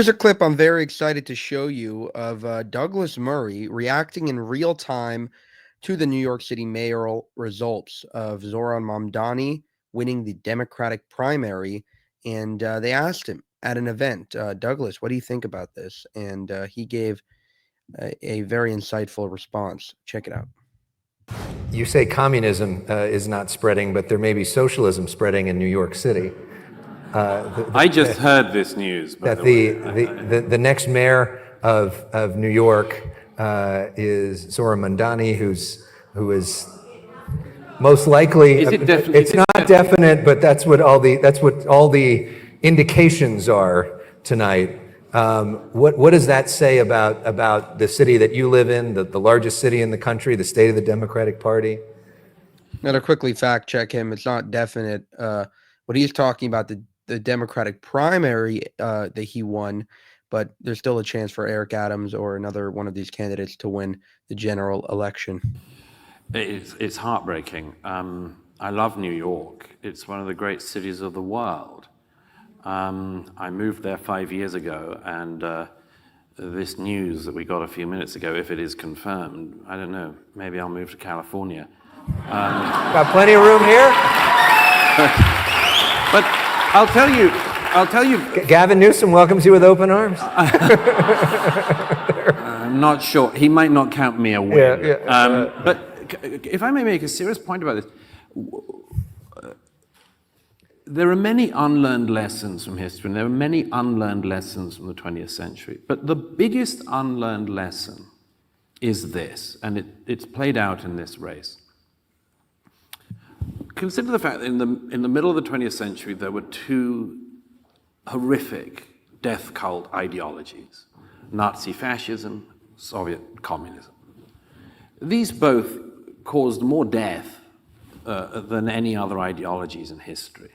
Here's a clip I'm very excited to show you of Douglas Murray reacting in real time to the New York City mayoral results of Zoran Mamdhani winning the Democratic primary. And they asked him at an event, Douglas, what do you think about this? And he gave a very insightful response. Check it out. You say communism is not spreading, but there may be socialism spreading in New York City. I just heard this news. That the next mayor of New York is Zoran Mamdhani, who is most likely. It's not definite, but that's what all the indications are tonight. What does that say about the city that you live in, the largest city in the country, the state of the Democratic Party? Now to quickly fact check him, it's not definite. What he's talking about the Democratic primary that he won, but there's still a chance for Eric Adams or another one of these candidates to win the general election. It's heartbreaking. I love New York. It's one of the great cities of the world. I moved there 5 years ago, and this news that we got a few minutes ago, if it is confirmed, I don't know, maybe I'll move to California. Got plenty of room here. But I'll tell you. Gavin Newsom welcomes you with open arms. I'm not sure. He might not count me a win. But if I may make a serious point about this, there are many unlearned lessons from history, and there are many unlearned lessons from the 20th century. But the biggest unlearned lesson is this, and it's played out in this race. Consider the fact that in the middle of the 20th century, there were two horrific death cult ideologies: Nazi fascism, Soviet communism. These both caused more death than any other ideologies in history.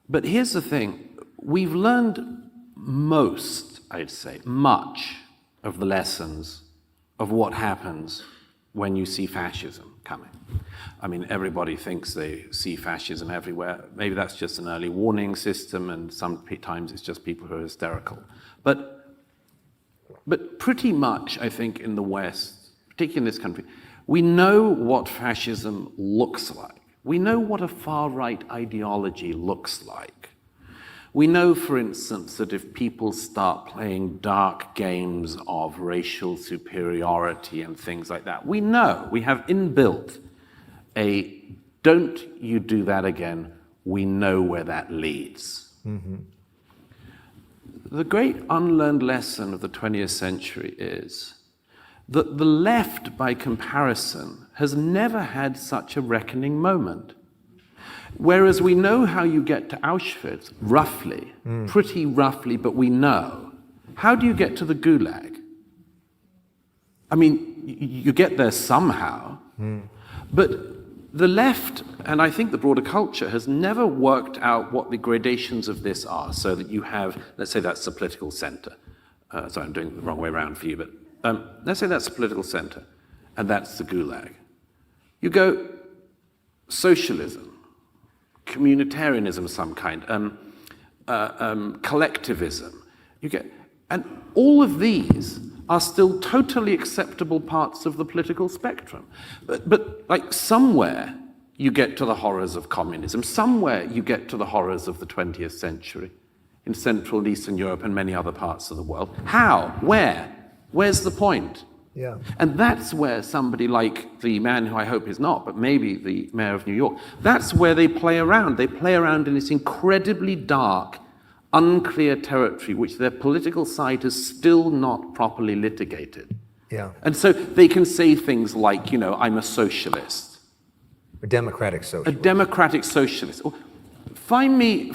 But here's the thing, we've learned most, I'd say, much of the lessons of what happens when you see fascism coming. I mean, everybody thinks they see fascism everywhere. Maybe that's just an early warning system, and sometimes it's just people who are hysterical. But pretty much, I think, in the West, particularly in this country, we know what fascism looks like. We know what a far-right ideology looks like. We know, for instance, that if people start playing dark games of racial superiority and things like that, we know, we have inbuilt a don't you do that again, we know where that leads. Mm-hmm. The great unlearned lesson of the 20th century is that the left, by comparison, has never had such a reckoning moment. Whereas we know how you get to Auschwitz, roughly, pretty roughly, but we know. How do you get to the Gulag? I mean, you get there somehow, but the left, and I think the broader culture, has never worked out what the gradations of this are, so that you have, let's say that's the political center. Sorry, I'm doing it the wrong way around for you, but let's say that's the political center, and that's the Gulag. You go socialism, communitarianism of some kind, collectivism. And all of these are still totally acceptable parts of the political spectrum. But like somewhere you get to the horrors of communism, somewhere you get to the horrors of the 20th century in Central and Eastern Europe and many other parts of the world. How? Where? Where's the point? Yeah. And that's where somebody like the man who I hope is not, but maybe the mayor of New York, that's where they play around. They play around in this incredibly dark, unclear territory, which their political side has still not properly litigated. Yeah. And so they can say things like, I'm a socialist. A democratic socialist. A democratic socialist. Find me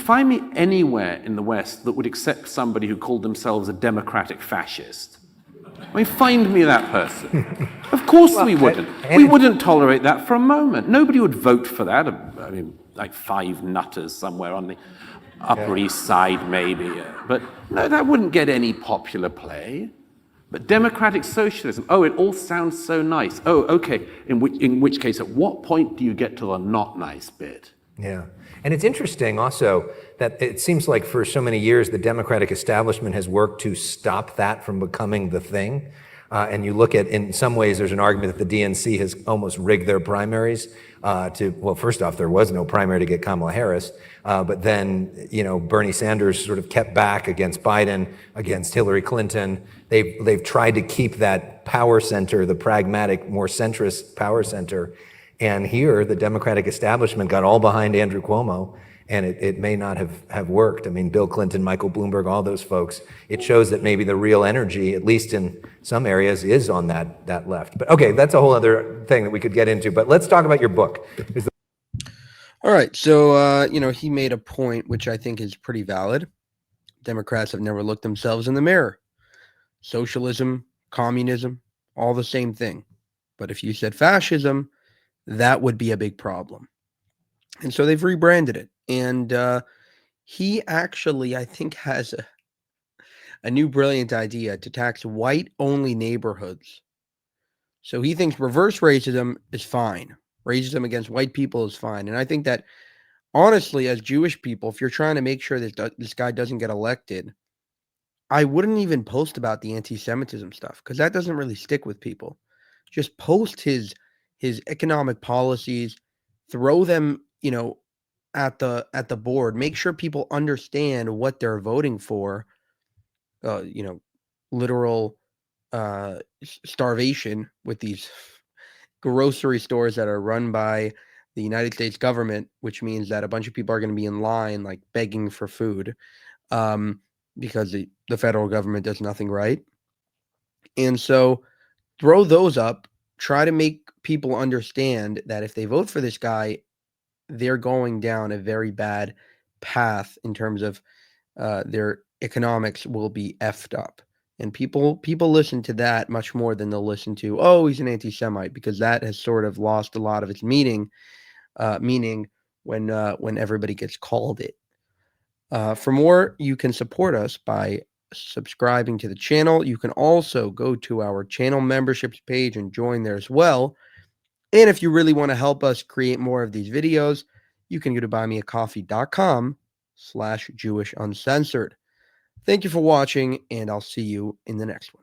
anywhere in the West that would accept somebody who called themselves a democratic fascist. I mean, find me that person. Of course we wouldn't. We wouldn't tolerate that for a moment. Nobody would vote for that. I mean, like 5 nutters somewhere on the Upper East Side, maybe. But no, that wouldn't get any popular play. But democratic socialism, it all sounds so nice. Okay, in which case, at what point do you get to the not nice bit? Yeah. And it's interesting also that it seems like for so many years, the Democratic establishment has worked to stop that from becoming the thing. And you look at, in some ways, there's an argument that the DNC has almost rigged their primaries well, first off, there was no primary to get Kamala Harris. But then, Bernie Sanders sort of kept back against Biden, against Hillary Clinton. They've tried to keep that power center, the pragmatic, more centrist power center. And here, the Democratic establishment got all behind Andrew Cuomo, and it may not have worked. I mean, Bill Clinton, Michael Bloomberg, all those folks. It shows that maybe the real energy, at least in some areas, is on that left. But okay, that's a whole other thing that we could get into. But let's talk about your book. All right. So, he made a point which I think is pretty valid. Democrats have never looked themselves in the mirror. Socialism, communism, all the same thing. But if you said fascism, that would be a big problem. And so they've rebranded it. And he actually, I think, has a new brilliant idea to tax white-only neighborhoods. So he thinks reverse racism is fine. Racism against white people is fine. And I think that, honestly, as Jewish people, if you're trying to make sure that this guy doesn't get elected, I wouldn't even post about the anti-Semitism stuff because that doesn't really stick with people. Just post his economic policies, throw them, at the board. Make sure people understand what they're voting for. Literal starvation with these grocery stores that are run by the United States government, which means that a bunch of people are going to be in line, like begging for food, because the federal government does nothing right. And so throw those up, try to make people understand that if they vote for this guy, they're going down a very bad path in terms of their economics will be effed up. And people listen to that much more than they'll listen to, oh, he's an anti-Semite, because that has sort of lost a lot of its meaning when everybody gets called it. For more, you can support us by subscribing to the channel. You can also go to our channel memberships page and join there as well. And if you really want to help us create more of these videos, you can go to buymeacoffee.com/JewishUncensored. Thank you for watching, and I'll see you in the next one.